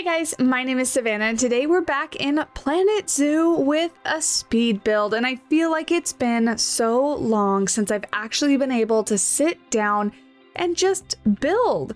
Hey guys, my name is Savannah and today we're back in Planet Zoo with a speed build, and I feel like it's been so long since I've actually been able to sit down and just build.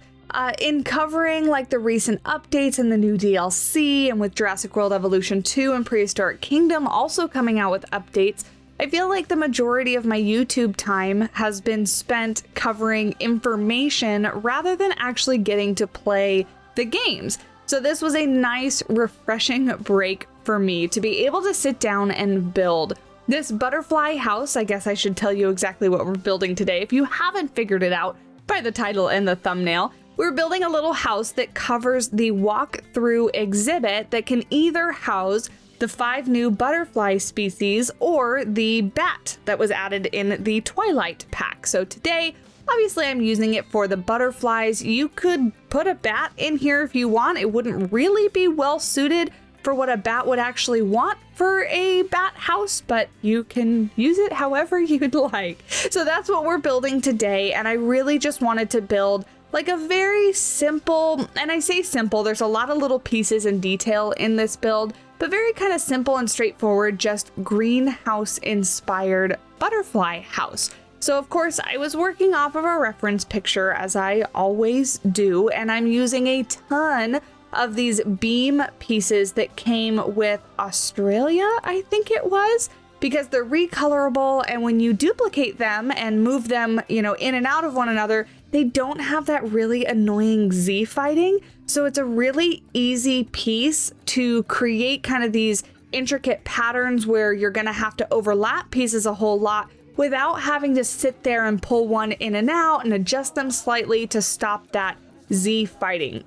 In covering like the recent updates and the new DLC, and with Jurassic World Evolution 2 and Prehistoric Kingdom also coming out with updates, I feel like the majority of my YouTube time has been spent covering information rather than actually getting to play the games. So this was a nice, refreshing break for me to be able to sit down and build this butterfly house. I guess I should tell you exactly what we're building today. If you haven't figured it out by the title and the thumbnail, we're building a little house that covers the walk-through exhibit that can either house the 5 new butterfly species or the bat that was added in the Twilight pack. So today, obviously I'm using it for the butterflies. You could put a bat in here if you want. It wouldn't really be well suited for what a bat would actually want for a bat house, but you can use it however you'd like. So that's what we're building today, and I really just wanted to build like a very simple, and I say simple, there's a lot of little pieces and detail in this build, but very kind of simple and straightforward, just greenhouse inspired butterfly house. So of course I was working off of a reference picture, as I always do, and I'm using a ton of these beam pieces that came with Australia, I think it was, because they're recolorable, and when you duplicate them and move them, in and out of one another, they don't have that really annoying Z fighting. So it's a really easy piece to create kind of these intricate patterns where you're gonna have to overlap pieces a whole lot without having to sit there and pull one in and out and adjust them slightly to stop that Z fighting.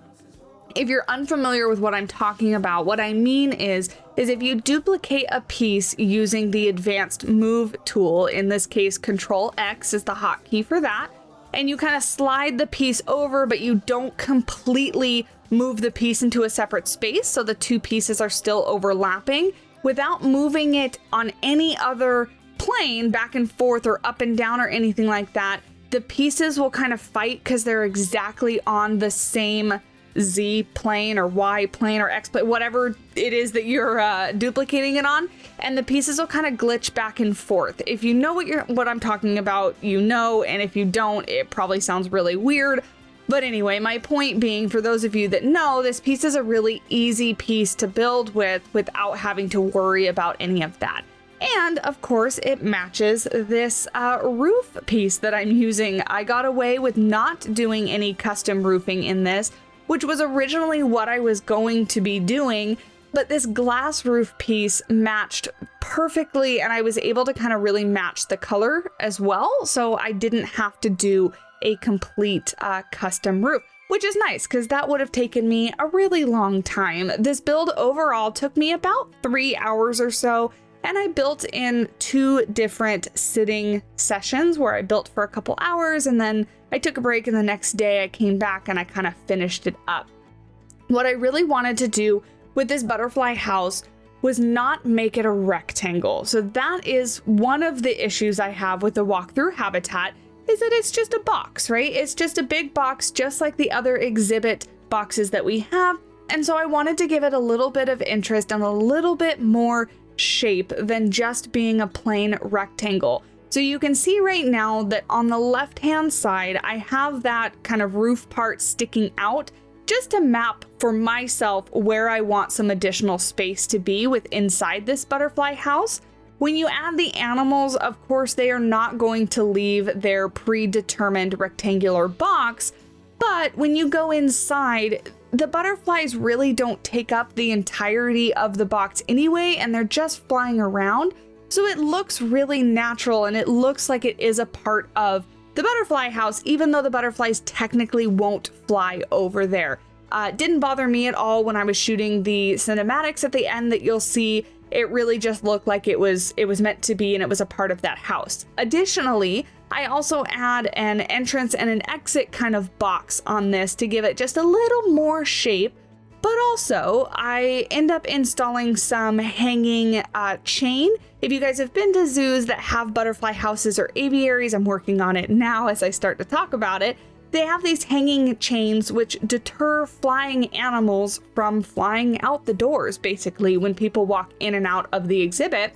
If you're unfamiliar with what I'm talking about, what I mean is if you duplicate a piece using the advanced move tool, in this case, Control X is the hotkey for that, and you kind of slide the piece over, but you don't completely move the piece into a separate space, so the two pieces are still overlapping, without moving it on any other plane back and forth or up and down or anything like that, the pieces will kind of fight because they're exactly on the same Z plane or Y plane or X plane, whatever it is that you're duplicating it on, and the pieces will kind of glitch back and forth. If you know what I'm talking about, and if you don't, it probably sounds really weird. But anyway, my point being, for those of you that know, this piece is a really easy piece to build with without having to worry about any of that. And of course, it matches this roof piece that I'm using. I got away with not doing any custom roofing in this, which was originally what I was going to be doing, but this glass roof piece matched perfectly, and I was able to kind of really match the color as well, so I didn't have to do a complete custom roof, which is nice because that would have taken me a really long time. This build overall took me about 3 hours or so, and I built in 2 different sitting sessions where I built for a couple hours and then I took a break, and the next day I came back and I kind of finished it up. What I really wanted to do with this butterfly house was not make it a rectangle. So that is one of the issues I have with the walkthrough habitat, is that it's just a box, right? It's just a big box, just like the other exhibit boxes that we have. And so I wanted to give it a little bit of interest and a little bit more shape than just being a plain rectangle. So you can see right now that on the left-hand side, I have that kind of roof part sticking out just to map for myself where I want some additional space to be with inside this butterfly house. When you add the animals, of course, they are not going to leave their predetermined rectangular box, but when you go inside, the butterflies really don't take up the entirety of the box anyway, and they're just flying around. So it looks really natural, and it looks like it is a part of the butterfly house, even though the butterflies technically won't fly over there. It didn't bother me at all when I was shooting the cinematics at the end that you'll see. It really just looked like it was meant to be, and it was a part of that house. Additionally, I also add an entrance and an exit kind of box on this to give it just a little more shape. But also, I end up installing some hanging chain. If you guys have been to zoos that have butterfly houses or aviaries, I'm working on it now as I start to talk about it. they have these hanging chains which deter flying animals from flying out the doors, basically, when people walk in and out of the exhibit.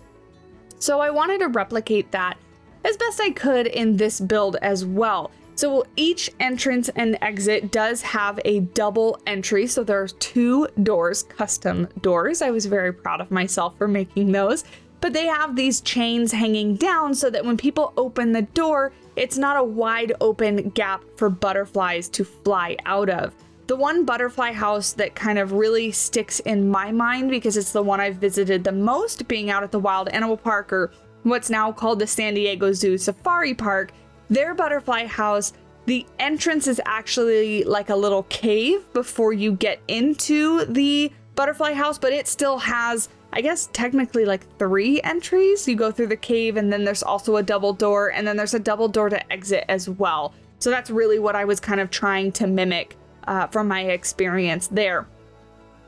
So I wanted to replicate that as best I could in this build as well. So each entrance and exit does have a double entry. So there's 2 doors, custom doors. I was very proud of myself for making those. But they have these chains hanging down so that when people open the door, it's not a wide open gap for butterflies to fly out of. The one butterfly house that kind of really sticks in my mind, because it's the one I've visited the most, being out at the Wild Animal Park, or what's now called the San Diego Zoo Safari Park, their butterfly house, the entrance is actually like a little cave before you get into the butterfly house, but it still has, I guess, technically like 3 entries. You go through the cave, and then there's also a double door, and then there's a double door to exit as well. So that's really what I was kind of trying to mimic from my experience there.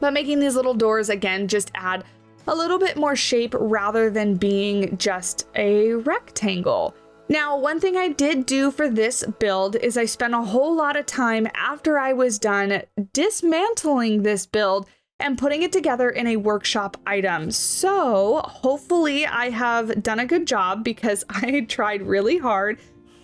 But making these little doors, again, just add a little bit more shape rather than being just a rectangle. Now, one thing I did do for this build is I spent a whole lot of time after I was done dismantling this build and putting it together in a workshop item. So hopefully I have done a good job, because I tried really hard,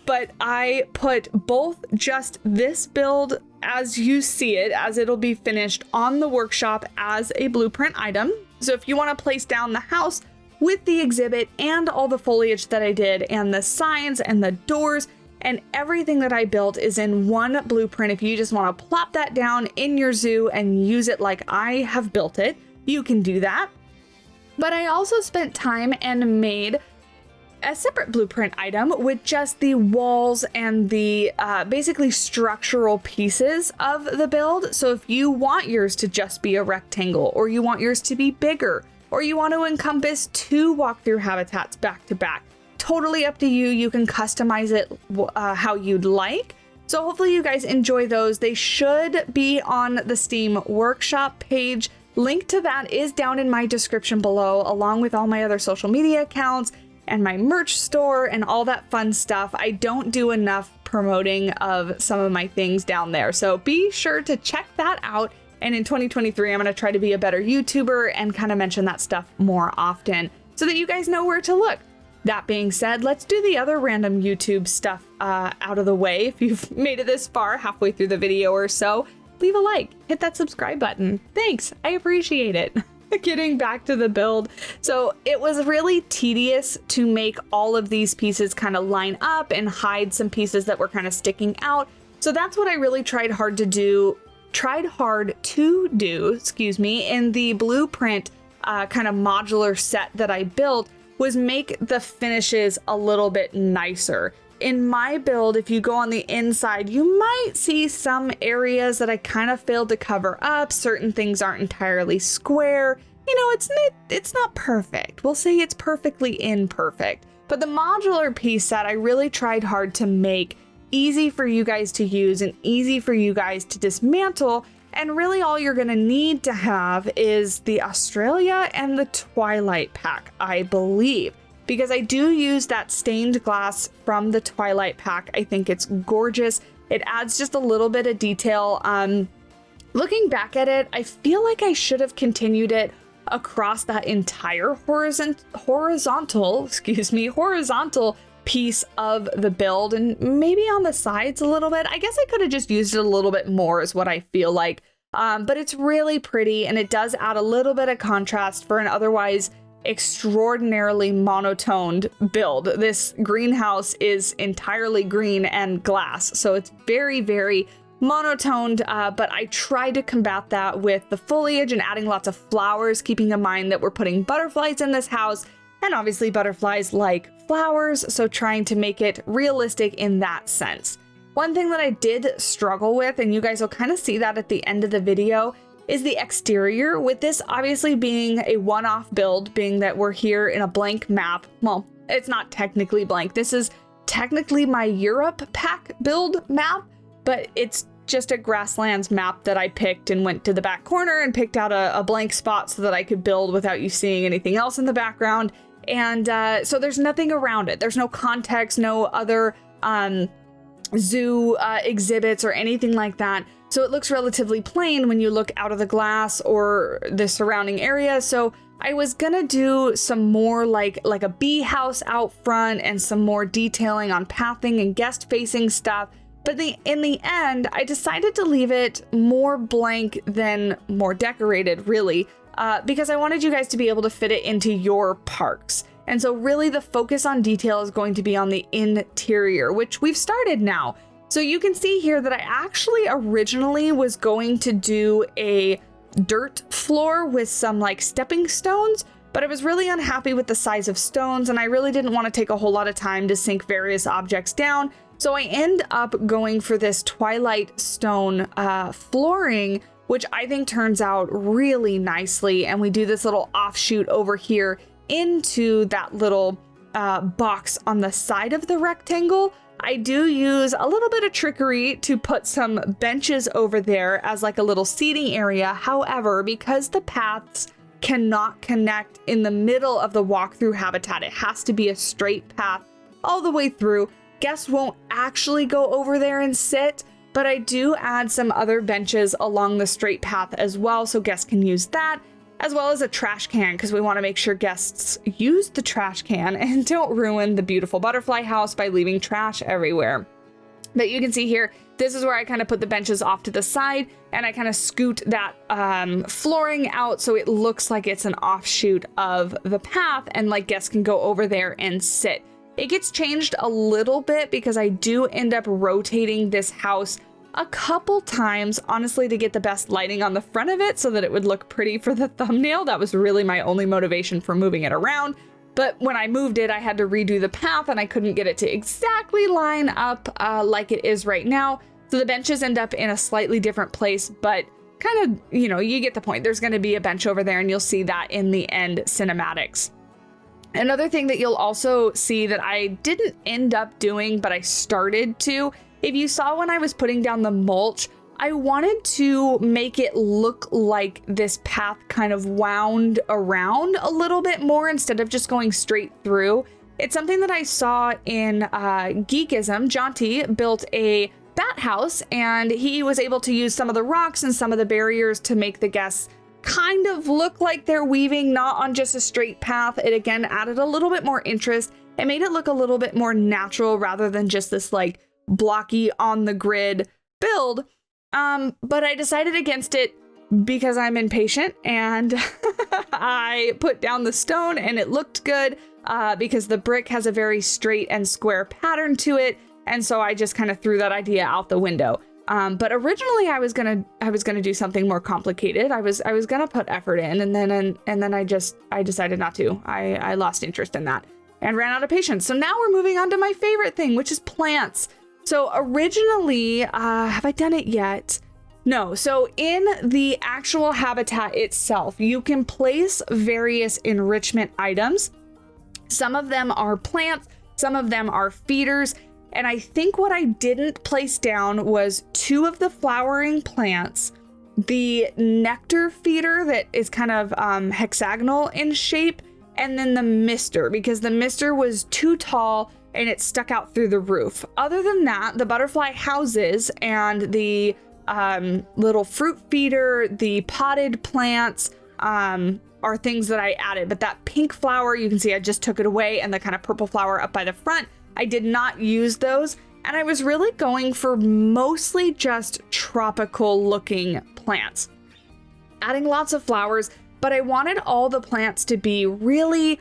but I put both just this build as you see it, as it'll be finished on the workshop as a blueprint item. So if you want to place down the house with the exhibit and all the foliage that I did and the signs and the doors and everything that I built is in one blueprint. If you just want to plop that down in your zoo and use it like I have built it, you can do that. But I also spent time and made a separate blueprint item with just the walls and the basically structural pieces of the build. So if you want yours to just be a rectangle, or you want yours to be bigger, or you want to encompass 2 walkthrough habitats back to back, totally up to you. You can customize it how you'd like. So hopefully you guys enjoy those. They should be on the Steam Workshop page. Link to that is down in my description below, along with all my other social media accounts and my merch store and all that fun stuff. I don't do enough promoting of some of my things down there, so be sure to check that out. And in 2023, I'm going to try to be a better YouTuber and kind of mention that stuff more often so that you guys know where to look. That being said, let's do the other random YouTube stuff out of the way. If you've made it this far, halfway through the video or so, leave a like, hit that subscribe button. Thanks, I appreciate it. Getting back to the build. So it was really tedious to make all of these pieces kind of line up and hide some pieces that were kind of sticking out. So that's what I really tried hard to do in the blueprint kind of modular set that I built, was make the finishes a little bit nicer. In my build, if you go on the inside, you might see some areas that I kind of failed to cover up. Certain things aren't entirely square. You know, it's not perfect. We'll say it's perfectly imperfect. But the modular piece set, I really tried hard to make easy for you guys to use and easy for you guys to dismantle. And really all you're gonna need to have is the Australia and the Twilight pack, I believe. Because I do use that stained glass from the Twilight pack. I think it's gorgeous. It adds just a little bit of detail. Looking back at it, I feel like I should have continued it across that entire horizontal piece of the build, and maybe on the sides a little bit. I guess I could have just used it a little bit more is what I feel like. But it's really pretty, and it does add a little bit of contrast for an otherwise extraordinarily monotoned build. This greenhouse is entirely green and glass, so it's very, very monotoned, but I tried to combat that with the foliage and adding lots of flowers, keeping in mind that we're putting butterflies in this house, and obviously butterflies like flowers, so trying to make it realistic in that sense. One thing that I did struggle with, and you guys will kind of see that at the end of the video, is the exterior, with this obviously being a one-off build, being that we're here in a blank map. Well, it's not technically blank. This is technically my Europe pack build map, but it's just a Grasslands map that I picked and went to the back corner and picked out a blank spot so that I could build without you seeing anything else in the background. And so there's nothing around it. There's no context, no other zoo exhibits or anything like that. So it looks relatively plain when you look out of the glass or the surrounding area. So I was gonna do some more like a bee house out front and some more detailing on pathing and guest facing stuff. But in the end, I decided to leave it more blank than more decorated, really, because I wanted you guys to be able to fit it into your parks. And so really the focus on detail is going to be on the interior, which we've started now. So you can see here that I actually originally was going to do a dirt floor with some like stepping stones, but I was really unhappy with the size of stones and I really didn't want to take a whole lot of time to sink various objects down. So I end up going for this twilight stone flooring, which I think turns out really nicely. And we do this little offshoot over here into that little box on the side of the rectangle. I do use a little bit of trickery to put some benches over there as like a little seating area. However, because the paths cannot connect in the middle of the walkthrough habitat, it has to be a straight path all the way through. Guests won't actually go over there and sit, but I do add some other benches along the straight path as well, so guests can use that, as well as a trash can, because we want to make sure guests use the trash can and don't ruin the beautiful butterfly house by leaving trash everywhere. But you can see here, this is where I kind of put the benches off to the side and I kind of scoot that flooring out so it looks like it's an offshoot of the path and like guests can go over there and sit. It gets changed a little bit because I do end up rotating this house a couple times, honestly, to get the best lighting on the front of it so that it would look pretty for the thumbnail. That was really my only motivation for moving it around. But when I moved it, I had to redo the path and I couldn't get it to exactly line up like it is right now. So the benches end up in a slightly different place, but kind of, you get the point. There's going to be a bench over there and you'll see that in the end cinematics. Another thing that you'll also see that I didn't end up doing, but I started to, if you saw when I was putting down the mulch, I wanted to make it look like this path kind of wound around a little bit more instead of just going straight through. It's something that I saw in Geekism. Jaunty built a bat house and he was able to use some of the rocks and some of the barriers to make the guests kind of look like they're weaving, not on just a straight path. It again added a little bit more interest. It made it look a little bit more natural rather than just this like blocky on the grid build. But I decided against it because I'm impatient and I put down the stone and it looked good because the brick has a very straight and square pattern to it. And so I just kind of threw that idea out the window. But originally I was gonna do something more complicated. I was gonna put effort in and then I decided not to. I lost interest in that and ran out of patience. So now we're moving on to my favorite thing, which is plants. So originally, have I done it yet? No. So in the actual habitat itself, you can place various enrichment items. Some of them are plants, some of them are feeders. And I think what I didn't place down was 2 of the flowering plants, the nectar feeder that is kind of hexagonal in shape, and then the mister, because the mister was too tall and it stuck out through the roof. Other than that, the butterfly houses and the little fruit feeder, the potted plants are things that I added. But that pink flower, you can see I just took it away, and the kind of purple flower up by the front, I did not use those. And I was really going for mostly just tropical looking plants. Adding lots of flowers, but I wanted all the plants to be really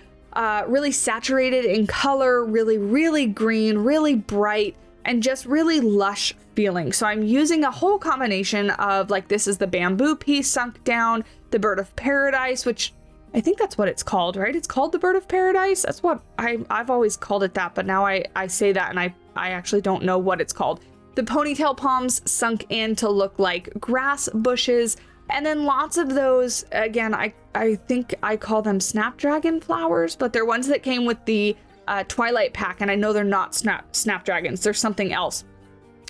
saturated in color, really green, really bright, and just really lush feeling. So I'm using a whole combination of like, this is the bamboo piece sunk down, the bird of paradise, which I think that's what it's called, right? It's called the bird of paradise. That's what I've always called it that, but now I say that and I actually don't know what it's called. The ponytail palms sunk in to look like grass bushes. And then lots of those, again, I think I call them snapdragon flowers, but they're ones that came with the Twilight pack, and I know they're not snapdragons, they're something else.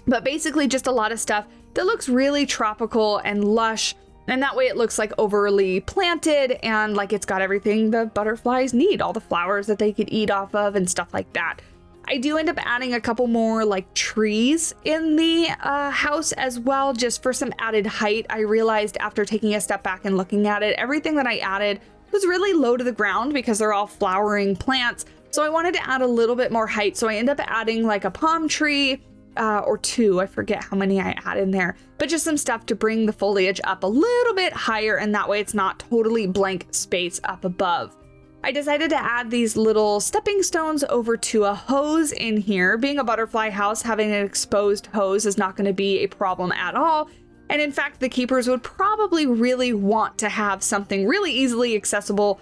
But basically just a lot of stuff that looks really tropical and lush, and that way it looks like overly planted and like it's got everything the butterflies need, all the flowers that they could eat off of and stuff like that. I do end up adding a couple more like trees in the house as well, just for some added height. I realized after taking a step back and looking at it, everything that I added was really low to the ground because they're all flowering plants. So I wanted to add a little bit more height. So I end up adding like a palm tree or two. I forget how many I add in there, but just some stuff to bring the foliage up a little bit higher. And that way it's not totally blank space up above. I decided to add these little stepping stones over to a hose in here. Being a butterfly house, having an exposed hose is not going to be a problem at all. And in fact, the keepers would probably really want to have something really easily accessible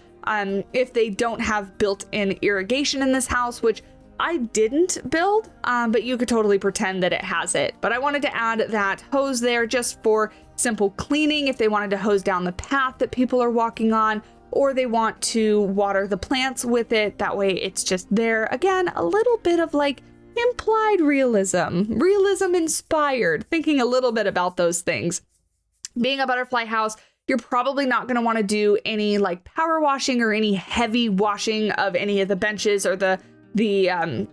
if they don't have built-in irrigation in this house, which I didn't build, but you could totally pretend that it has it. But I wanted to add that hose there just for simple cleaning if they wanted to hose down the path that people are walking on, or they want to water the plants with it. That way it's just there. Again, a little bit of like implied realism inspired, thinking a little bit about those things. Being a butterfly house, you're probably not going to want to do any like power washing or any heavy washing of any of the benches or the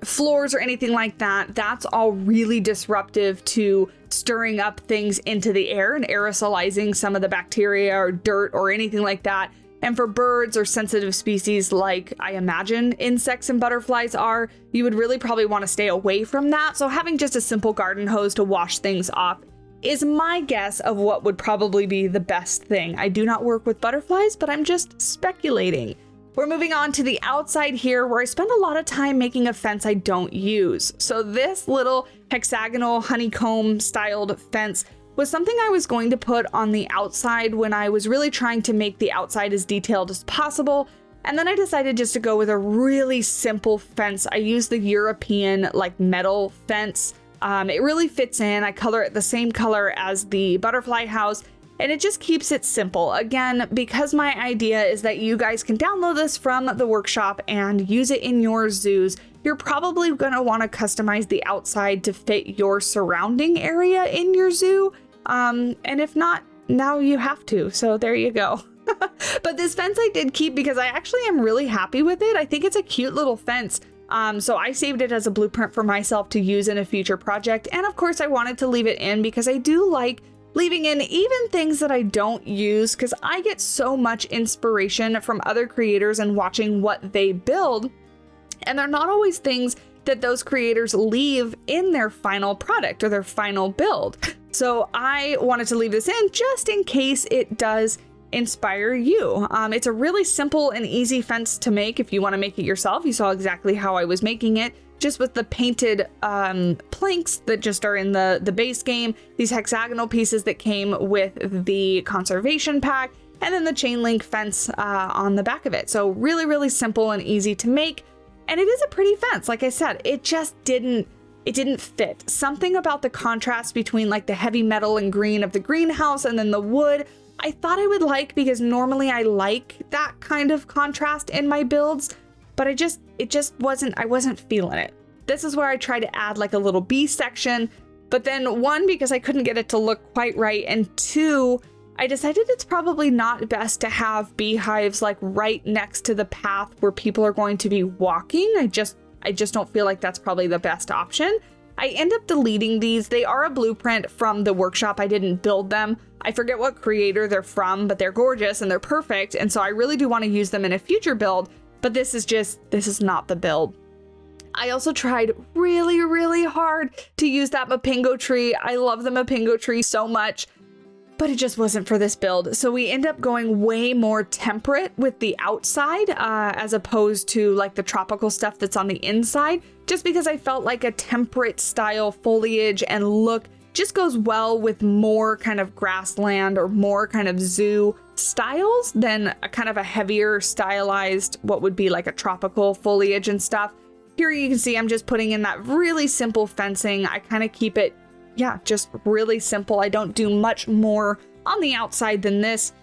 floors or anything like that. That's all really disruptive to stirring up things into the air and aerosolizing some of the bacteria or dirt or anything like that. And for birds or sensitive species like I imagine insects and butterflies are, you would really probably want to stay away from that. So having just a simple garden hose to wash things off is my guess of what would probably be the best thing. I do not work with butterflies, but I'm just speculating. We're moving on to the outside here, where I spend a lot of time making a fence I don't use. So this little hexagonal honeycomb styled fence was something I was going to put on the outside when I was really trying to make the outside as detailed as possible. And then I decided just to go with a really simple fence. I used the European like metal fence. It really fits in. I color it the same color as the butterfly house, and it just keeps it simple. Again, because my idea is that you guys can download this from the workshop and use it in your zoos, you're probably going to want to customize the outside to fit your surrounding area in your zoo. And if not, now you have to. So there you go. But this fence I did keep because I actually am really happy with it. I think it's a cute little fence. So I saved it as a blueprint for myself to use in a future project. And of course I wanted to leave it in because I do like leaving in even things that I don't use, because I get so much inspiration from other creators and watching what they build. And they're not always things that those creators leave in their final product or their final build. So I wanted to leave this in just in case it does inspire you. It's a really simple and easy fence to make if you want to make it yourself. You saw exactly how I was making it, just with the painted planks that just are in the base game, these hexagonal pieces that came with the conservation pack, and then the chain link fence on the back of it. So really, really simple and easy to make. And it is a pretty fence. Like I said, it just didn't fit. Something about the contrast between like the heavy metal and green of the greenhouse and then the wood, I thought I would like, because normally I like that kind of contrast in my builds, but I wasn't feeling it. This is where I try to add like a little bee section, but then one, because I couldn't get it to look quite right, and two, I decided it's probably not best to have beehives like right next to the path where people are going to be walking. I just don't feel like that's probably the best option. I end up deleting these. They are a blueprint from the workshop. I didn't build them. I forget what creator they're from, but they're gorgeous and they're perfect. And so I really do want to use them in a future build, but this is not the build. I also tried really, really hard to use that Mapingo tree. I love the Mapingo tree so much, but it just wasn't for this build. So we end up going way more temperate with the outside as opposed to like the tropical stuff that's on the inside, just because I felt like a temperate style foliage and look just goes well with more kind of grassland or more kind of zoo styles than a kind of a heavier stylized, what would be like a tropical foliage and stuff. Here you can see I'm just putting in that really simple fencing. I kind of keep it, just really simple. I don't do much more on the outside than this,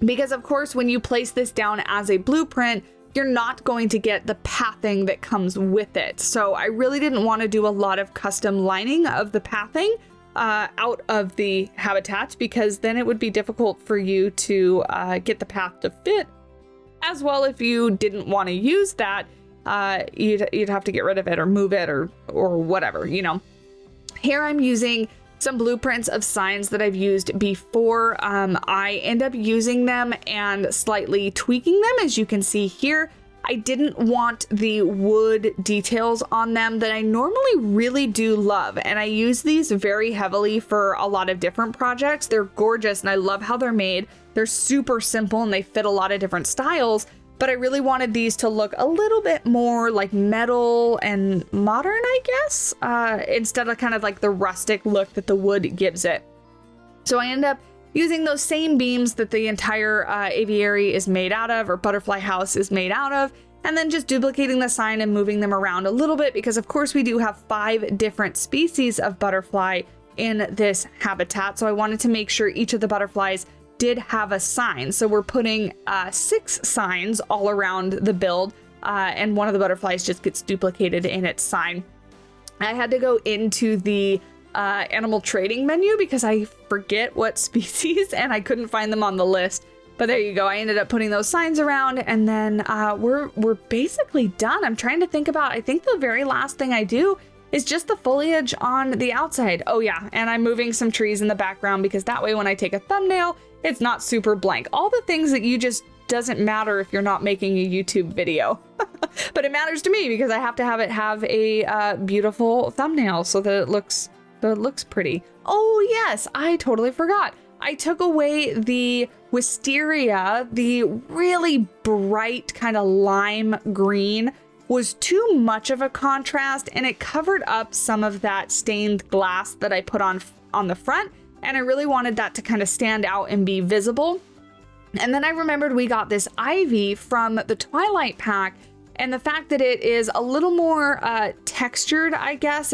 because of course, when you place this down as a blueprint, you're not going to get the pathing that comes with it. So I really didn't want to do a lot of custom lining of the pathing out of the habitat, because then it would be difficult for you to get the path to fit. As well, if you didn't want to use that, you'd have to get rid of it or move it or whatever, you know. Here I'm using some blueprints of signs that I've used before. I end up using them and slightly tweaking them, as you can see here. I didn't want the wood details on them that I normally really do love, and I use these very heavily for a lot of different projects. They're gorgeous and I love how they're made. They're super simple and they fit a lot of different styles, but I really wanted these to look a little bit more like metal and modern, I guess, instead of kind of like the rustic look that the wood gives it. So I end up using those same beams that the entire aviary is made out of, or butterfly house is made out of, and then just duplicating the sign and moving them around a little bit, because of course we do have 5 different species of butterfly in this habitat. So I wanted to make sure each of the butterflies did have a sign. So we're putting 6 signs all around the build, and one of the butterflies just gets duplicated in its sign. I had to go into the animal trading menu because I forget what species and I couldn't find them on the list. But there you go. I ended up putting those signs around, and then we're basically done. I'm trying to think about, I think the very last thing I do is just the foliage on the outside. Oh yeah, and I'm moving some trees in the background because that way when I take a thumbnail, it's not super blank. All the things that you just doesn't matter if you're not making a YouTube video. But it matters to me because I have to have it have a beautiful thumbnail so that it looks pretty. Oh yes, I totally forgot. I took away the wisteria. The really bright kind of lime green was too much of a contrast, and it covered up some of that stained glass that I put on the front, and I really wanted that to kind of stand out and be visible. And then I remembered we got this ivy from the Twilight pack, and the fact that it is a little more textured, I guess.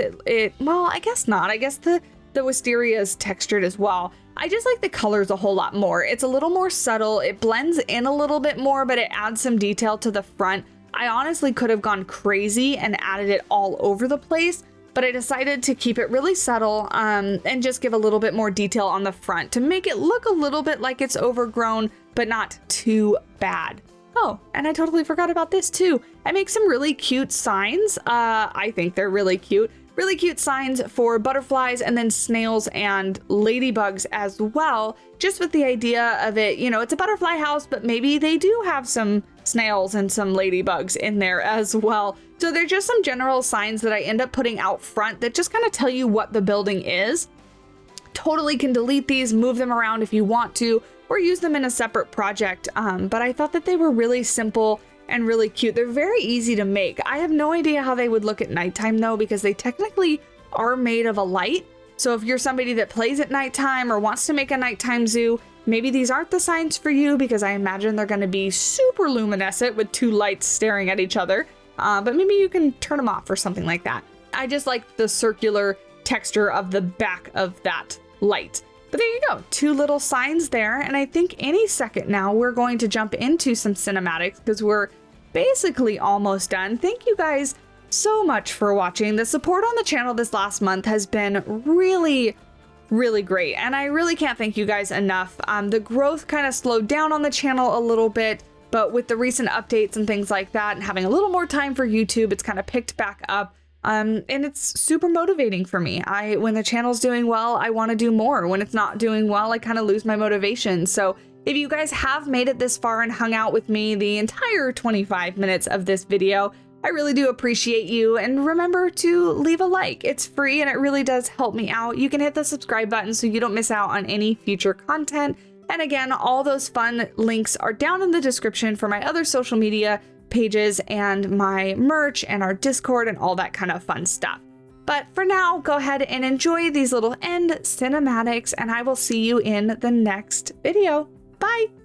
Well, I guess not. I guess the wisteria is textured as well. I just like the colors a whole lot more. It's a little more subtle. It blends in a little bit more, but it adds some detail to the front. I honestly could have gone crazy and added it all over the place, but I decided to keep it really subtle and just give a little bit more detail on the front to make it look a little bit like it's overgrown, but not too bad. Oh, and I totally forgot about this too. I make some really cute signs. I think they're really cute. Really cute signs for butterflies and then snails and ladybugs as well. Just with the idea of it, you know, it's a butterfly house, but maybe they do have some snails and some ladybugs in there as well. So they're just some general signs that I end up putting out front that just kind of tell you what the building is. Totally can delete these, move them around if you want to, or use them in a separate project. But I thought that they were really simple and really cute. They're very easy to make. I have no idea how they would look at nighttime though, because they technically are made of a light. So if you're somebody that plays at nighttime or wants to make a nighttime zoo, maybe these aren't the signs for you, because I imagine they're going to be super luminescent with 2 lights staring at each other. But maybe you can turn them off or something like that. I just like the circular texture of the back of that light. But there you go, 2 little signs there. And I think any second now we're going to jump into some cinematics because we're basically almost done. Thank you guys so much for watching. The support on the channel this last month has been really great, and I really can't thank you guys enough. The growth kind of slowed down on the channel a little bit, but with the recent updates and things like that and having a little more time for YouTube, it's kind of picked back up. And it's super motivating for me. When the channel's doing well, I want to do more. When it's not doing well, I kind of lose my motivation. So if you guys have made it this far and hung out with me the entire 25 minutes of this video, I really do appreciate you. And remember to leave a like. It's free and it really does help me out. You can hit the subscribe button so you don't miss out on any future content. And again, all those fun links are down in the description for my other social media pages and my merch and our Discord and all that kind of fun stuff. But for now, go ahead and enjoy these little end cinematics, and I will see you in the next video. Bye!